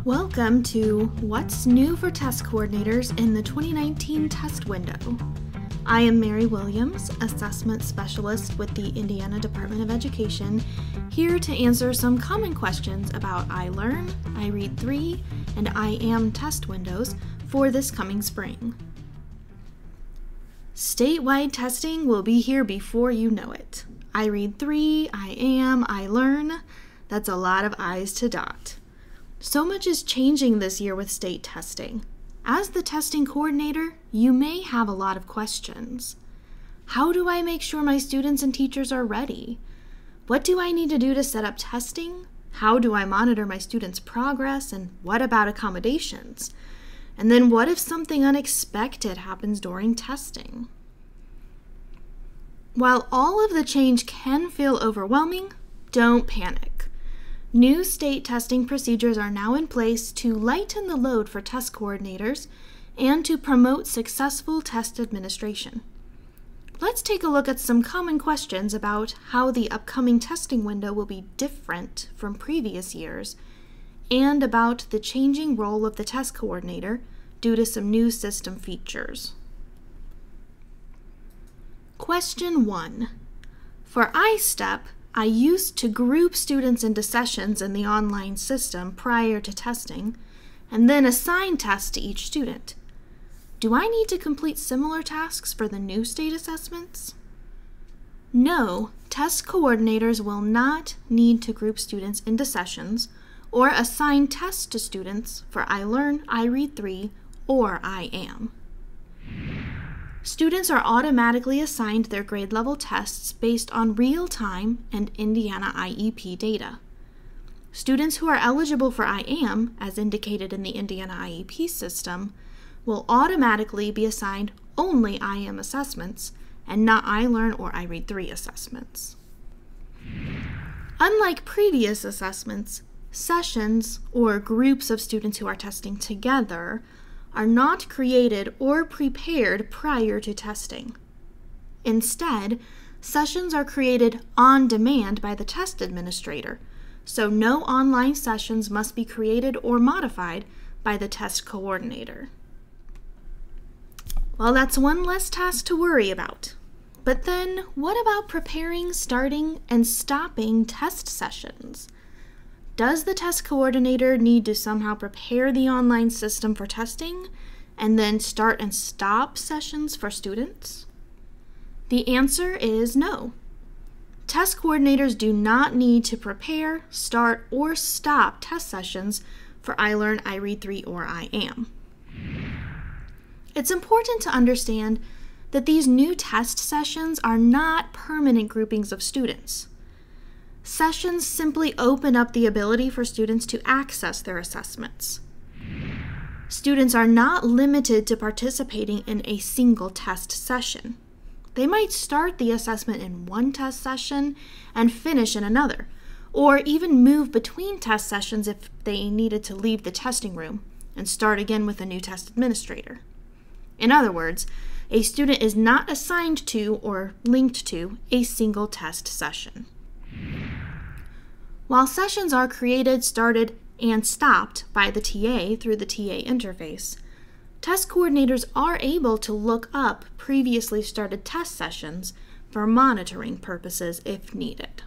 Welcome to What's New for Test Coordinators in the 2019 Test Window. I am Mary Williams, Assessment Specialist with the Indiana Department of Education, here to answer some common questions about iLearn, iRead3, and iAM test windows for this coming spring. Statewide testing will be here before you know it. iRead3, iAM, iLearn, that's a lot of I's to dot. So much is changing this year with state testing. As the testing coordinator, you may have a lot of questions. How do I make sure my students and teachers are ready? What do I need to do to set up testing? How do I monitor my students' progress? And what about accommodations? And then what if something unexpected happens during testing? While all of the change can feel overwhelming, don't panic. New state testing procedures are now in place to lighten the load for test coordinators and to promote successful test administration. Let's take a look at some common questions about how the upcoming testing window will be different from previous years and about the changing role of the test coordinator due to some new system features. Question 1. For iStep, I used to group students into sessions in the online system prior to testing, and then assign tests to each student. Do I need to complete similar tasks for the new state assessments? No, test coordinators will not need to group students into sessions or assign tests to students for iLearn, iRead3, or iAM. Students are automatically assigned their grade level tests based on real-time and Indiana IEP data. Students who are eligible for iAM, as indicated in the Indiana IEP system, will automatically be assigned only iAM assessments and not iLearn or iRead3 assessments. Unlike previous assessments, sessions, or groups of students who are testing together, are not created or prepared prior to testing. Instead, sessions are created on demand by the test administrator, so no online sessions must be created or modified by the test coordinator. Well, that's one less task to worry about. But then, what about preparing, starting, and stopping test sessions? Does the test coordinator need to somehow prepare the online system for testing and then start and stop sessions for students? The answer is no. Test coordinators do not need to prepare, start, or stop test sessions for iLearn, iRead3, or iAM. It's important to understand that these new test sessions are not permanent groupings of students. Sessions simply open up the ability for students to access their assessments. Students are not limited to participating in a single test session. They might start the assessment in one test session and finish in another, or even move between test sessions if they needed to leave the testing room and start again with a new test administrator. In other words, a student is not assigned to or linked to a single test session. While sessions are created, started, and stopped by the TA through the TA interface, test coordinators are able to look up previously started test sessions for monitoring purposes if needed.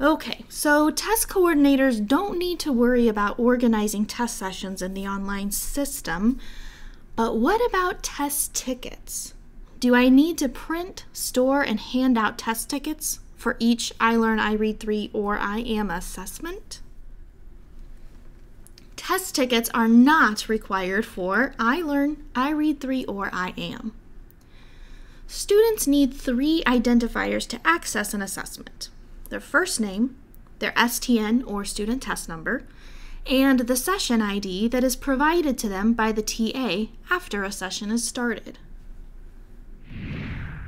Okay, so test coordinators don't need to worry about organizing test sessions in the online system, but what about test tickets? Do I need to print, store, and hand out test tickets for each iLearn, iRead3, or iAM assessment? Test tickets are not required for iLearn, iRead3, or iAM. Students need 3 identifiers to access an assessment: their first name, their STN or student test number, and the session ID that is provided to them by the TA after a session is started.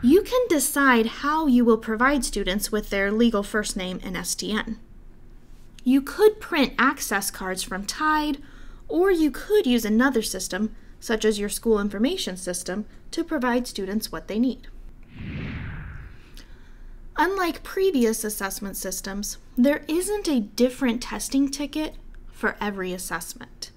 You can decide how you will provide students with their legal first name and STN. You could print access cards from Tide, or you could use another system, such as your school information system, to provide students what they need. Unlike previous assessment systems, there isn't a different testing ticket for for every assessment.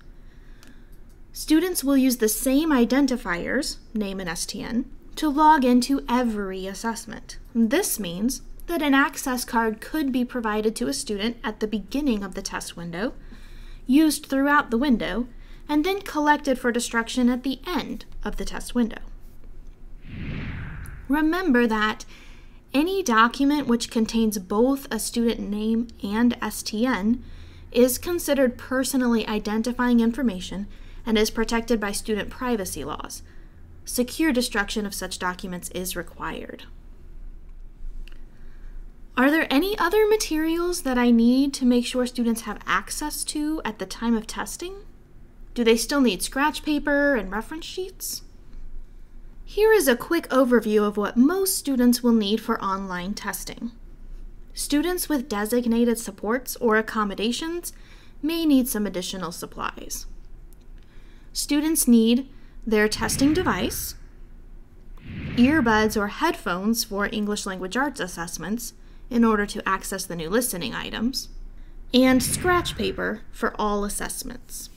Students will use the same identifiers, name and STN, to log into every assessment. This means that an access card could be provided to a student at the beginning of the test window, used throughout the window, and then collected for destruction at the end of the test window. Remember that any document which contains both a student name and STN is considered personally identifying information and is protected by student privacy laws. Secure destruction of such documents is required. Are there any other materials that I need to make sure students have access to at the time of testing? Do they still need scratch paper and reference sheets? Here is a quick overview of what most students will need for online testing. Students with designated supports or accommodations may need some additional supplies. Students need their testing device, earbuds or headphones for English Language Arts assessments in order to access the new listening items, and scratch paper for all assessments.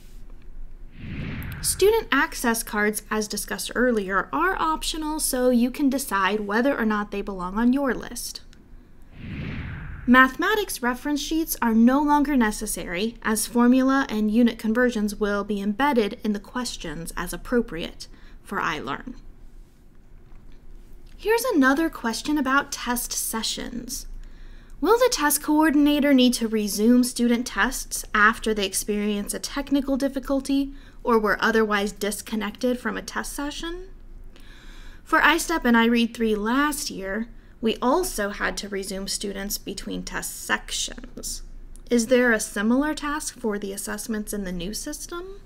Student access cards, as discussed earlier, are optional, so you can decide whether or not they belong on your list. Mathematics reference sheets are no longer necessary, as formula and unit conversions will be embedded in the questions as appropriate for iLearn. Here's another question about test sessions. Will the test coordinator need to resume student tests after they experience a technical difficulty or were otherwise disconnected from a test session? For iStep and iRead 3 last year, we also had to resume students between test sections. Is there a similar task for the assessments in the new system?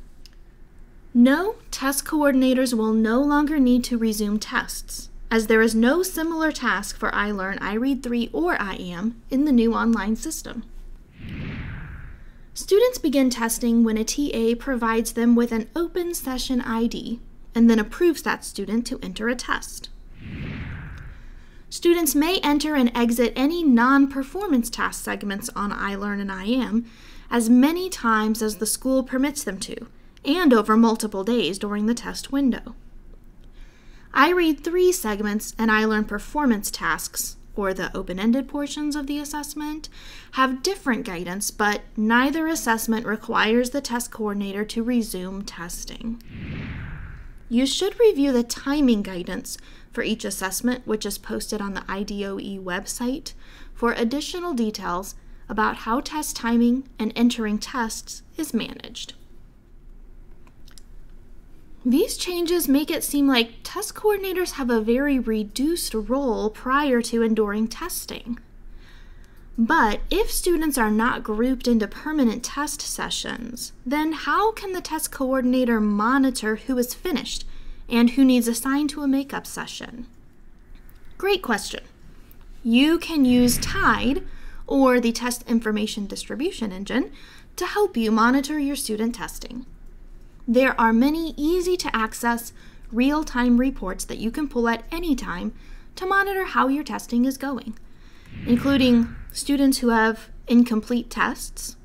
No, test coordinators will no longer need to resume tests, as there is no similar task for iLearn, iRead 3, or iAM in the new online system. Students begin testing when a TA provides them with an open session ID and then approves that student to enter a test. Students may enter and exit any non-performance task segments on iLearn and iAM as many times as the school permits them to, and over multiple days during the test window. iRead 3 segments and iLearn performance tasks, or the open-ended portions of the assessment, have different guidance, but neither assessment requires the test coordinator to resume testing. You should review the timing guidance for each assessment, which is posted on the IDOE website, for additional details about how test timing and entering tests is managed. These changes make it seem like test coordinators have a very reduced role prior to and during testing. But if students are not grouped into permanent test sessions, then how can the test coordinator monitor who is finished and who needs assigned to a makeup session? Great question. You can use TIDE, or the Test Information Distribution Engine, to help you monitor your student testing. There are many easy-to-access, real-time reports that you can pull at any time to monitor how your testing is going, including students who have incomplete tests,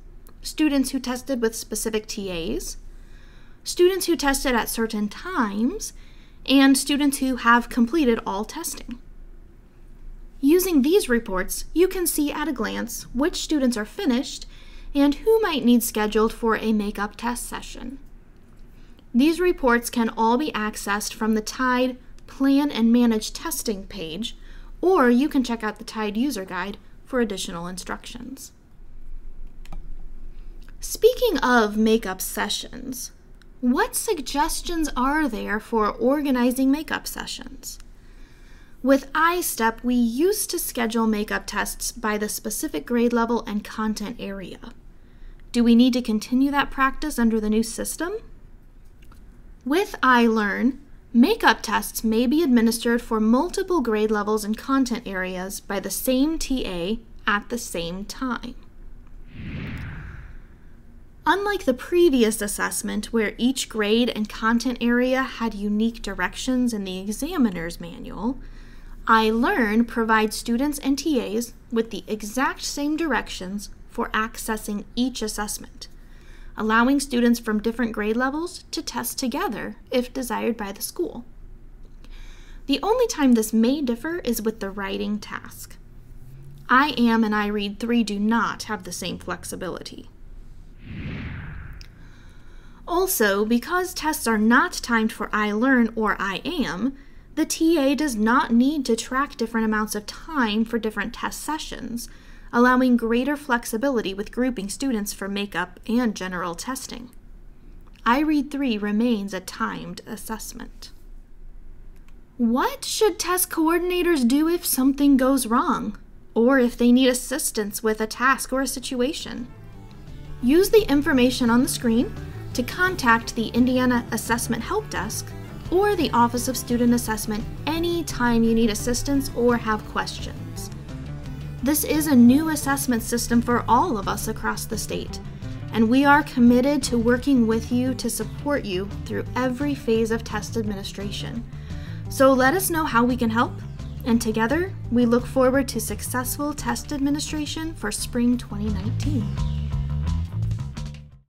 students who tested with specific TAs, students who tested at certain times, and students who have completed all testing. Using these reports, you can see at a glance which students are finished and who might need scheduled for a makeup test session. These reports can all be accessed from the TIDE Plan and Manage Testing page, or you can check out the TIDE User Guide for additional instructions. Speaking of makeup sessions, what suggestions are there for organizing makeup sessions? With iStep, we used to schedule makeup tests by the specific grade level and content area. Do we need to continue that practice under the new system? With iLearn, makeup tests may be administered for multiple grade levels and content areas by the same TA at the same time. Unlike the previous assessment, where each grade and content area had unique directions in the examiner's manual, iLearn provides students and TAs with the exact same directions for accessing each assessment. allowing students from different grade levels to test together if desired by the school. The only time this may differ is with the writing task. I-AM and iRead 3 do not have the same flexibility. Also, because tests are not timed for iLearn or I-AM, the TA does not need to track different amounts of time for different test sessions, allowing greater flexibility with grouping students for makeup and general testing. iRead 3 remains a timed assessment. What should test coordinators do if something goes wrong, or if they need assistance with a task or a situation? Use the information on the screen to contact the Indiana Assessment Help Desk or the Office of Student Assessment anytime you need assistance or have questions. This is a new assessment system for all of us across the state, and we are committed to working with you to support you through every phase of test administration. So let us know how we can help, and together we look forward to successful test administration for spring 2019.